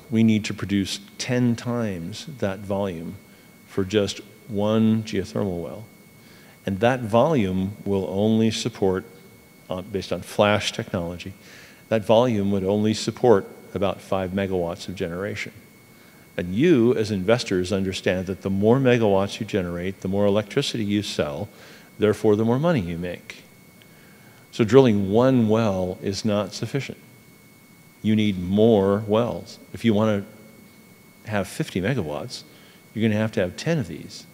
we need to produce 10 times that volume for just one geothermal well. And that volume will only support, based on flash technology, that volume would only support about 5 megawatts of generation. And you, as investors, understand that the more megawatts you generate, the more electricity you sell, therefore the more money you make. So drilling one well is not sufficient. You need more wells. If you want to have 50 megawatts, you're going to have 10 of these.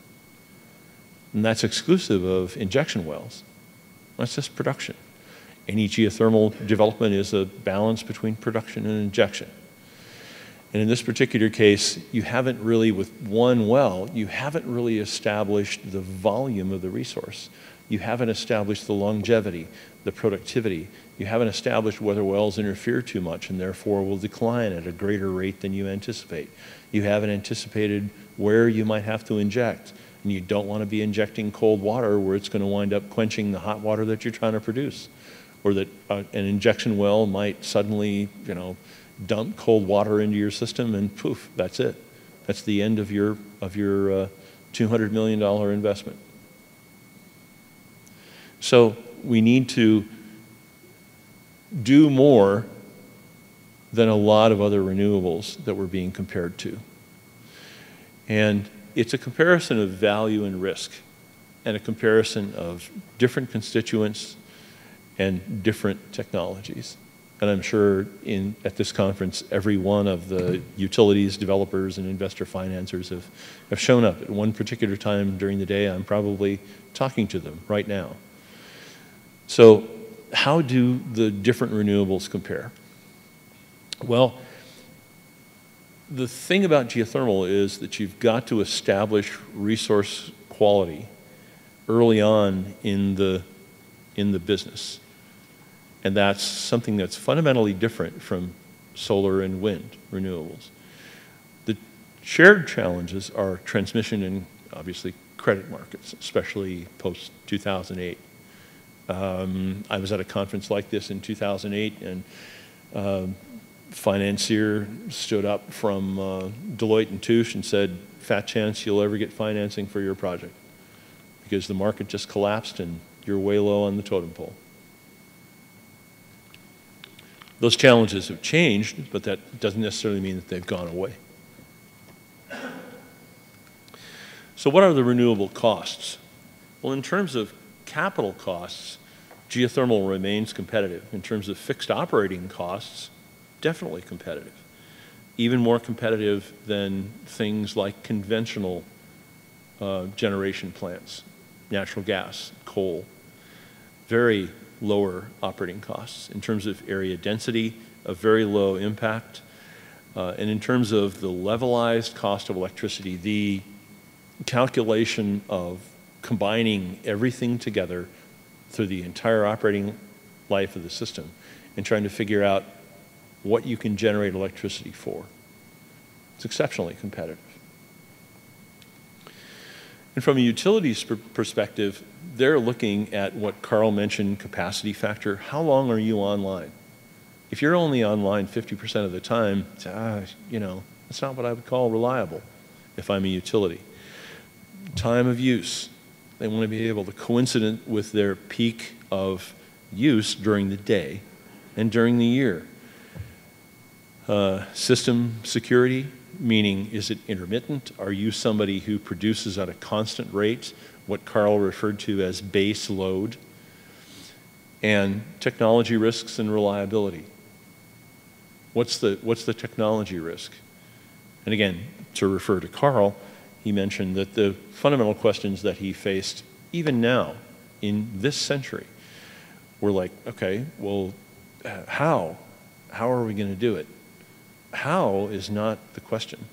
And that's exclusive of injection wells. That's just production. Any geothermal development is a balance between production and injection. And in this particular case, you haven't really, with one well, you haven't really established the volume of the resource. You haven't established the longevity, the productivity. You haven't established whether wells interfere too much and therefore will decline at a greater rate than you anticipate. You haven't anticipated where you might have to inject. And you don't want to be injecting cold water where it's going to wind up quenching the hot water that you're trying to produce. Or that an injection well might suddenly, dump cold water into your system and poof, that's it. That's the end of your $200 million investment. So we need to do more than a lot of other renewables that we're being compared to. And it's a comparison of value and risk, and a comparison of different constituents and different technologies. And I'm sure at this conference, every one of the utilities developers and investor financiers have shown up at one particular time during the day. I'm probably talking to them right now. So how do the different renewables compare? Well, the thing about geothermal is that you've got to establish resource quality early on in the business. And that's something that's fundamentally different from solar and wind renewables. The shared challenges are transmission and obviously credit markets, especially post-2008. I was at a conference like this in 2008, and financier stood up from Deloitte and Touche and said, "Fat chance you'll ever get financing for your project because the market just collapsed and you're way low on the totem pole." Those challenges have changed, but that doesn't necessarily mean that they've gone away. So what are the renewable costs? Well, in terms of capital costs, geothermal remains competitive. In terms of fixed operating costs, definitely competitive. Even more competitive than things like conventional generation plants, natural gas, coal. Very lower operating costs. In terms of area density, a very low impact. And in terms of the levelized cost of electricity, the calculation of combining everything together through the entire operating life of the system and trying to figure out what you can generate electricity for. It's exceptionally competitive. And from a utilities perspective, they're looking at what Carl mentioned, capacity factor. How long are you online? If you're only online 50% of the time, that's not what I would call reliable if I'm a utility. Time of use. They want to be able to coincident with their peak of use during the day and during the year. System security, meaning is it intermittent? Are you somebody who produces at a constant rate, what Carl referred to as base load? And technology risks and reliability. What's the technology risk? And again, to refer to Carl, he mentioned that the fundamental questions that he faced, even now, in this century, were like, okay, well, how? How are we going to do it? How is not the question.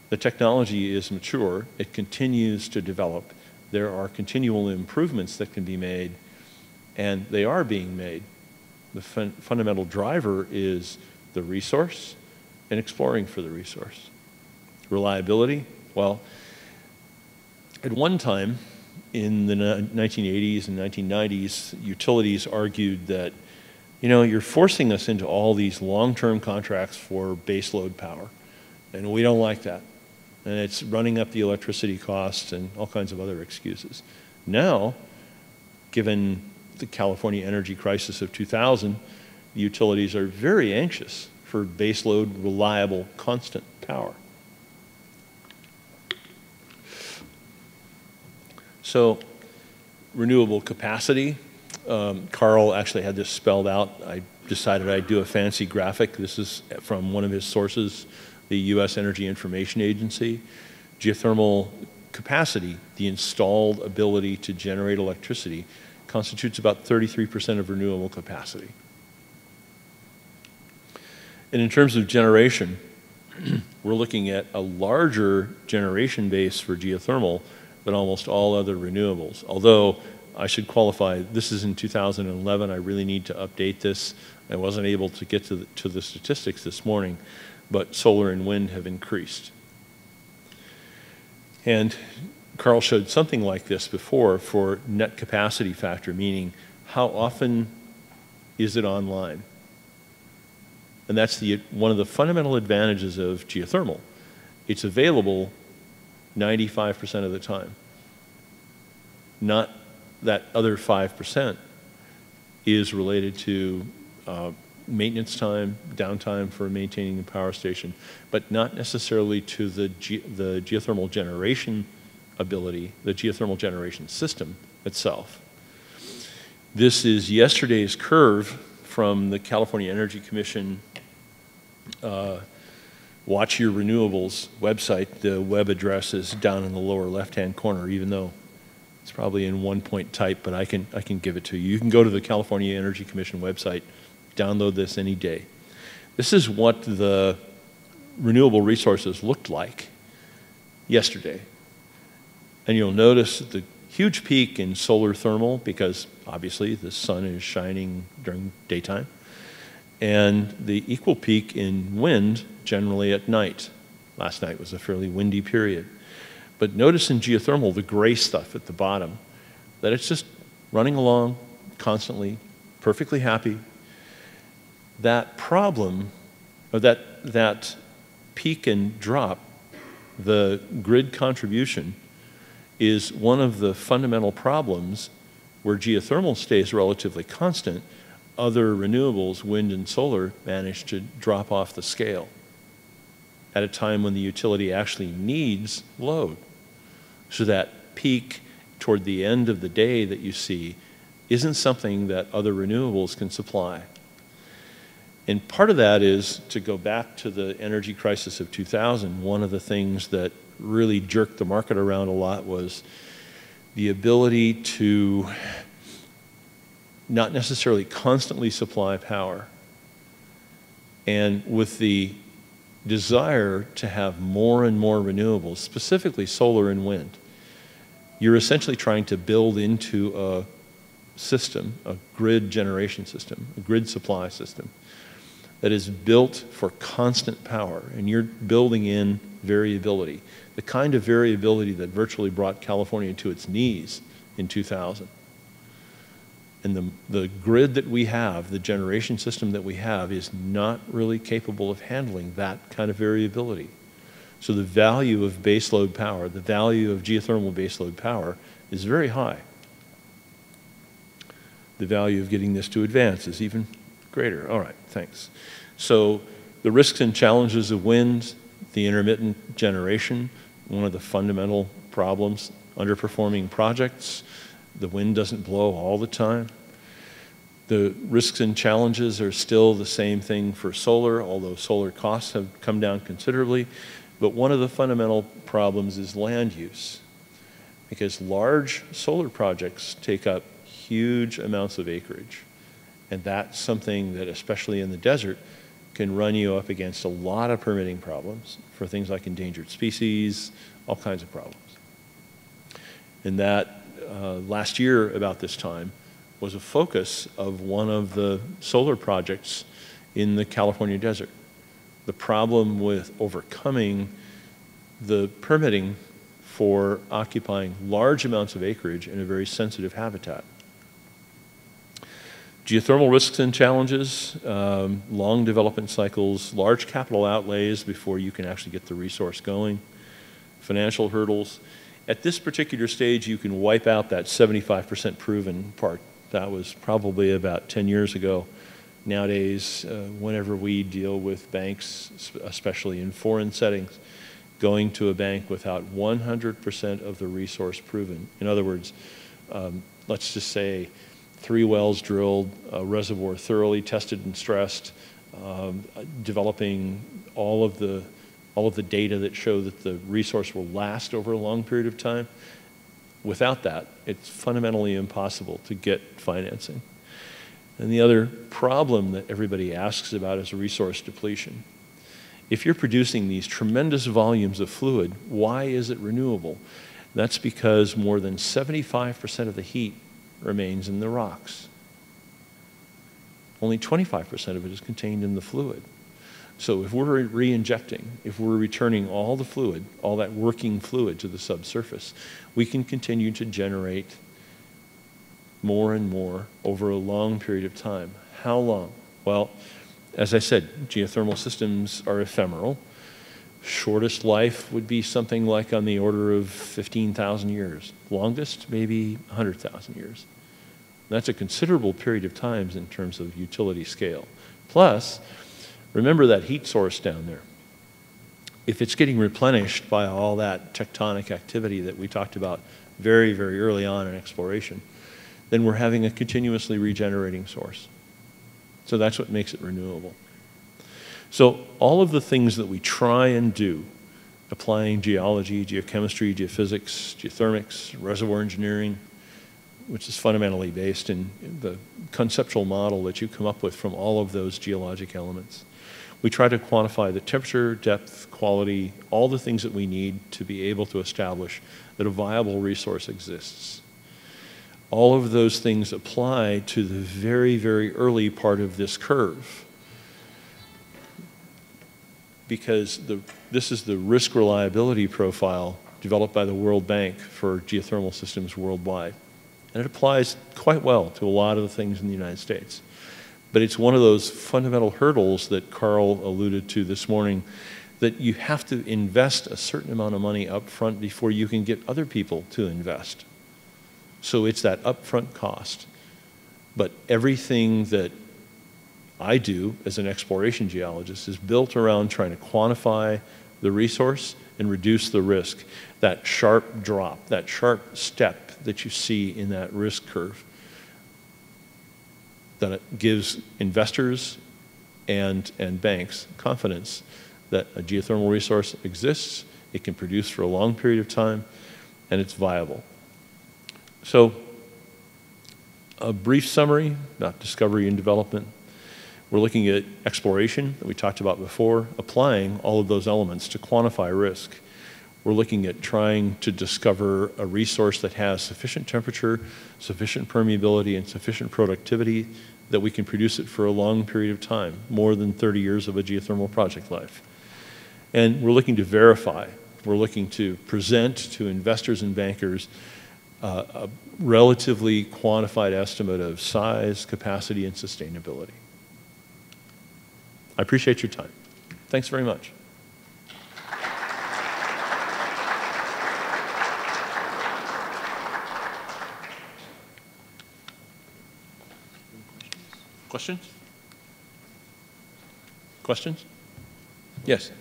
The technology is mature. It continues to develop. There are continual improvements that can be made, and they are being made. The fundamental driver is the resource and exploring for the resource. Reliability, well, at one time in the 1980s and 1990s, utilities argued that you know, you're forcing us into all these long-term contracts for baseload power, and we don't like that. And it's running up the electricity costs and all kinds of other excuses. Now, given the California energy crisis of 2000, the utilities are very anxious for baseload, reliable, constant power. So, renewable capacity. Carl actually had this spelled out. I decided I'd do a fancy graphic. This is from one of his sources, the U.S. Energy Information Agency. Geothermal capacity, the installed ability to generate electricity, constitutes about 33% of renewable capacity. And in terms of generation, we're looking at a larger generation base for geothermal than almost all other renewables. Although, I should qualify, this is in 2011. I really need to update this. I wasn't able to get to the statistics this morning, but solar and wind have increased. And Carl showed something like this before for net capacity factor, meaning how often is it online? And that's one of the fundamental advantages of geothermal. It's available 95% of the time. Not that other 5% is related to maintenance time, downtime for maintaining the power station, but not necessarily to the geothermal generation ability, the geothermal generation system itself. This is yesterday's curve from the California Energy Commission Watch Your Renewables website. The web address is down in the lower left-hand corner, even though it's probably in one-point type, but I can give it to you. You can go to the California Energy Commission website, download this any day. This is what the renewable resources looked like yesterday. And you'll notice the huge peak in solar thermal because obviously the sun is shining during daytime, and the equal peak in wind generally at night. Last night was a fairly windy period. But notice in geothermal, the gray stuff at the bottom, that it's just running along constantly, perfectly happy. That problem, or that peak and drop, the grid contribution, is one of the fundamental problems where geothermal stays relatively constant. Other renewables, wind and solar, manage to drop off the scale at a time when the utility actually needs load. So that peak toward the end of the day that you see isn't something that other renewables can supply. And part of that is, to go back to the energy crisis of 2000, one of the things that really jerked the market around a lot was the ability to not necessarily constantly supply power, and with the desire to have more and more renewables, specifically solar and wind, you're essentially trying to build into a system, a grid generation system, a grid supply system that is built for constant power, and you're building in variability, the kind of variability that virtually brought California to its knees in 2000. And the grid that we have, the generation system that we have, is not really capable of handling that kind of variability. So the value of baseload power, the value of geothermal baseload power is very high. The value of getting this to advance is even greater. All right, thanks. So the risks and challenges of wind, the intermittent generation, one of the fundamental problems, underperforming projects. The wind doesn't blow all the time. The risks and challenges are still the same thing for solar, although solar costs have come down considerably. But one of the fundamental problems is land use, because large solar projects take up huge amounts of acreage. And that's something that, especially in the desert, can run you up against a lot of permitting problems for things like endangered species, all kinds of problems. And that last year about this time was a focus of one of the solar projects in the California desert. The problem with overcoming the permitting for occupying large amounts of acreage in a very sensitive habitat. Geothermal risks and challenges, long development cycles, large capital outlays before you can actually get the resource going, financial hurdles. At this particular stage, you can wipe out that 75% proven part. That was probably about 10 years ago. Nowadays, whenever we deal with banks, especially in foreign settings, going to a bank without 100% of the resource proven. In other words, let's just say 3 wells drilled, a reservoir thoroughly tested and stressed, developing all of the data that show that the resource will last over a long period of time. Without that, it's fundamentally impossible to get financing. And the other problem that everybody asks about is resource depletion. If you're producing these tremendous volumes of fluid, why is it renewable? That's because more than 75% of the heat remains in the rocks. Only 25% of it is contained in the fluid. So if we're re-injecting, if we're returning all the fluid, all that working fluid to the subsurface, we can continue to generate more and more over a long period of time. How long? Well, as I said, geothermal systems are ephemeral. Shortest life would be something like on the order of 15,000 years. Longest, maybe 100,000 years. That's a considerable period of time in terms of utility scale. Plus, remember that heat source down there. If it's getting replenished by all that tectonic activity that we talked about very, very early on in exploration, then we're having a continuously regenerating source. So that's what makes it renewable. So all of the things that we try and do, applying geology, geochemistry, geophysics, geothermics, reservoir engineering, which is fundamentally based in the conceptual model that you come up with from all of those geologic elements. We try to quantify the temperature, depth, quality, all the things that we need to be able to establish that a viable resource exists. All of those things apply to the very, very early part of this curve, because this is the risk reliability profile developed by the World Bank for geothermal systems worldwide. And it applies quite well to a lot of the things in the United States. But it's one of those fundamental hurdles that Carl alluded to this morning, that you have to invest a certain amount of money up front before you can get other people to invest. So it's that upfront cost. But everything that I do as an exploration geologist is built around trying to quantify the resource and reduce the risk. That sharp drop, that sharp step that you see in that risk curve, that it gives investors and banks confidence that a geothermal resource exists, it can produce for a long period of time, and it's viable. So, a brief summary about discovery and development. We're looking at exploration that we talked about before, applying all of those elements to quantify risk. We're looking at trying to discover a resource that has sufficient temperature, sufficient permeability, and sufficient productivity that we can produce it for a long period of time, more than 30 years of a geothermal project life. And we're looking to verify. We're looking to present to investors and bankers a relatively quantified estimate of size, capacity, and sustainability. I appreciate your time. Thanks very much. Questions? Questions? Yes.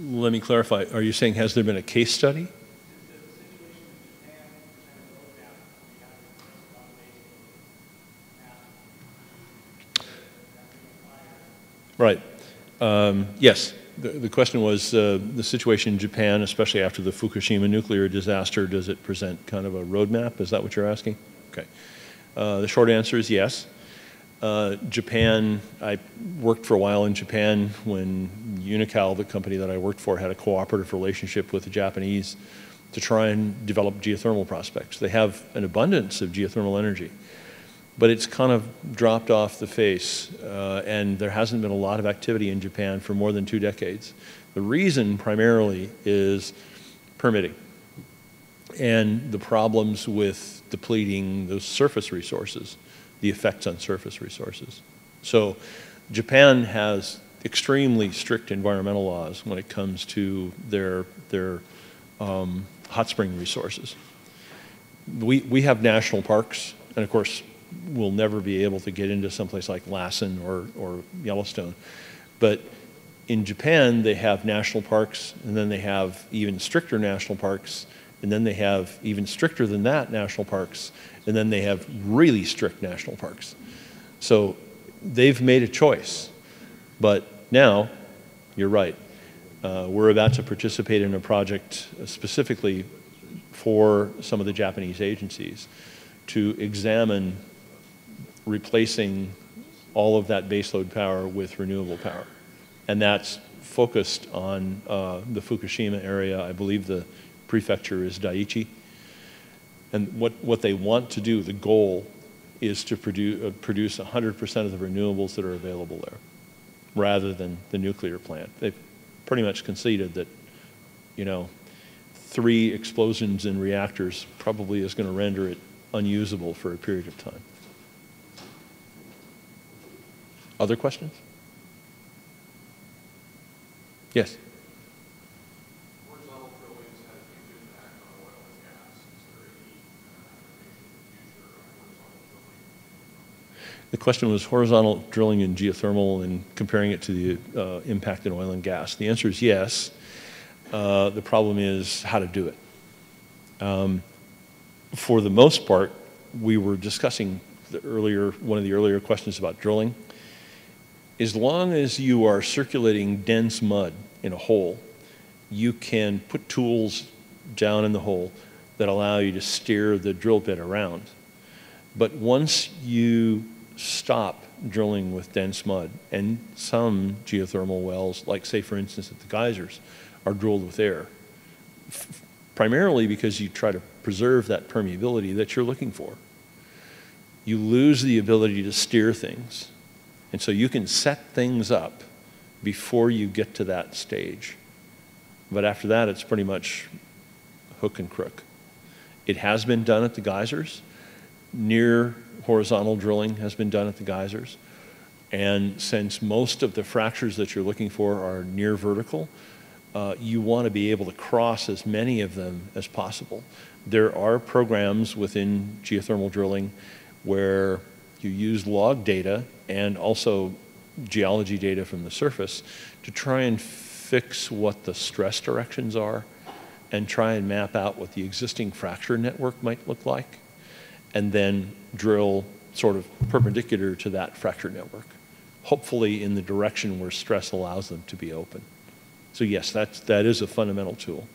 Let me clarify. Are you saying, has there been a case study? Right. Yes. The question was the situation in Japan, especially after the Fukushima nuclear disaster, does it present kind of a roadmap? Is that what you're asking? Okay. The short answer is yes. Japan, I worked for a while in Japan when Unical, the company that I worked for, had a cooperative relationship with the Japanese to try and develop geothermal prospects. They have an abundance of geothermal energy. but it's kind of dropped off the face, and there hasn't been a lot of activity in Japan for more than 2 decades. The reason primarily is permitting and the problems with depleting those surface resources, the effects on surface resources. So Japan has extremely strict environmental laws when it comes to their hot spring resources. We have national parks, and of course, we'll never be able to get into someplace like Lassen or Yellowstone. But in Japan, they have national parks, and then they have even stricter national parks, and then they have even stricter than that national parks, and then they have really strict national parks. So they've made a choice. But now, you're right, we're about to participate in a project specifically for some of the Japanese agencies to examine replacing all of that baseload power with renewable power. And that's focused on the Fukushima area. I believe the prefecture is Daiichi. And what they want to do, the goal, is to produce 100% of the renewables that are available there, rather than the nuclear plant. They've pretty much conceded that, 3 explosions in reactors probably is going to render it unusable for a period of time. Other questions? Yes? Horizontal drilling has had a huge impact on oil and gas. Is there any application in the future of horizontal drilling? The question was horizontal drilling in geothermal and comparing it to the impact in oil and gas. The answer is yes. The problem is how to do it. For the most part, we were discussing one of the earlier questions about drilling. As long as you are circulating dense mud in a hole, you can put tools down in the hole that allow you to steer the drill bit around. But once you stop drilling with dense mud, and some geothermal wells, like say for instance at the geysers, are drilled with air, primarily because you try to preserve that permeability that you're looking for. You lose the ability to steer things. And so you can set things up before you get to that stage. But after that, it's pretty much hook and crook. It has been done at the geysers. Near horizontal drilling has been done at the geysers. And since most of the fractures that you're looking for are near vertical, you want to be able to cross as many of them as possible. There are programs within geothermal drilling where you use log data and also geology data from the surface to try and fix what the stress directions are and try and map out what the existing fracture network might look like, and then drill sort of perpendicular to that fracture network, hopefully in the direction where stress allows them to be open. So yes, that is a fundamental tool,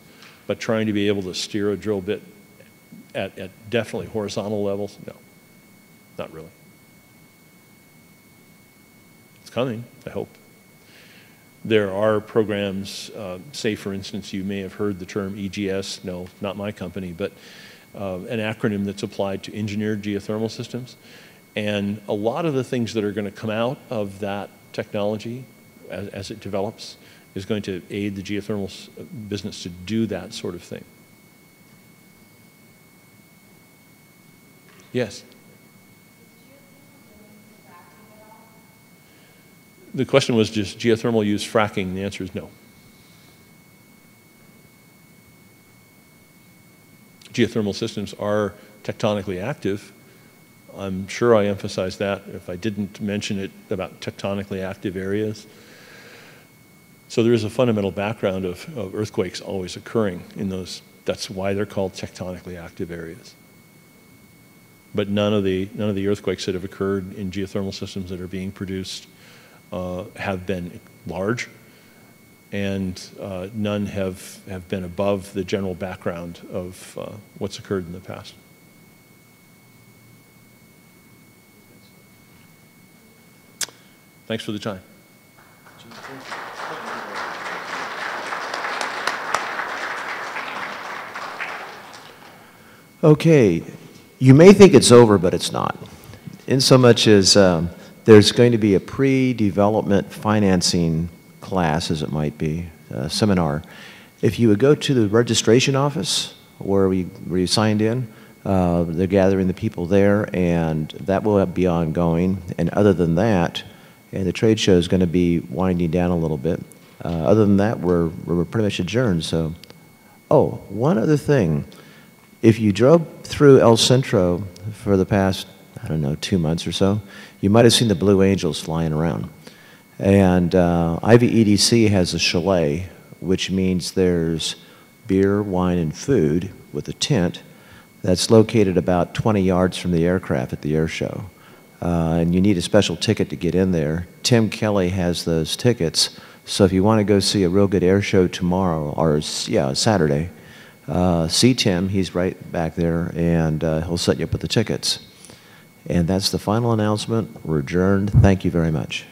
but trying to be able to steer a drill bit at definitely horizontal levels, no, not really. It's coming, I hope. There are programs, say for instance, you may have heard the term EGS, no, not my company, but an acronym that's applied to engineered geothermal systems. And a lot of the things that are going to come out of that technology as it develops is going to aid the geothermal business to do that sort of thing. Yes? The question was, does geothermal use fracking? The answer is no. Geothermal systems are tectonically active. I'm sure I emphasized that if I didn't mention it about tectonically active areas. So there is a fundamental background of earthquakes always occurring in those. That's why they're called tectonically active areas. But none of the earthquakes that have occurred in geothermal systems that are being produced have been large, and none have been above the general background of what's occurred in the past. Thanks for the time. Okay, you may think it's over, but it's not. in so much as there's going to be a pre-development financing class, as it might be, seminar. If you would go to the registration office where you signed in, they're gathering the people there, and that will be ongoing. And other than that, and the trade show is going to be winding down a little bit. Other than that, we're pretty much adjourned. So, oh, one other thing. If you drove through El Centro for the past, I don't know, 2 months or so, you might have seen the Blue Angels flying around. And Ivy EDC has a chalet, which means there's beer, wine, and food with a tent that's located about 20 yards from the aircraft at the air show. And you need a special ticket to get in there. Tim Kelly has those tickets, so if you want to go see a real good air show tomorrow, or yeah, Saturday, see Tim, he's right back there, and he'll set you up with the tickets. And that's the final announcement. We're adjourned. Thank you very much.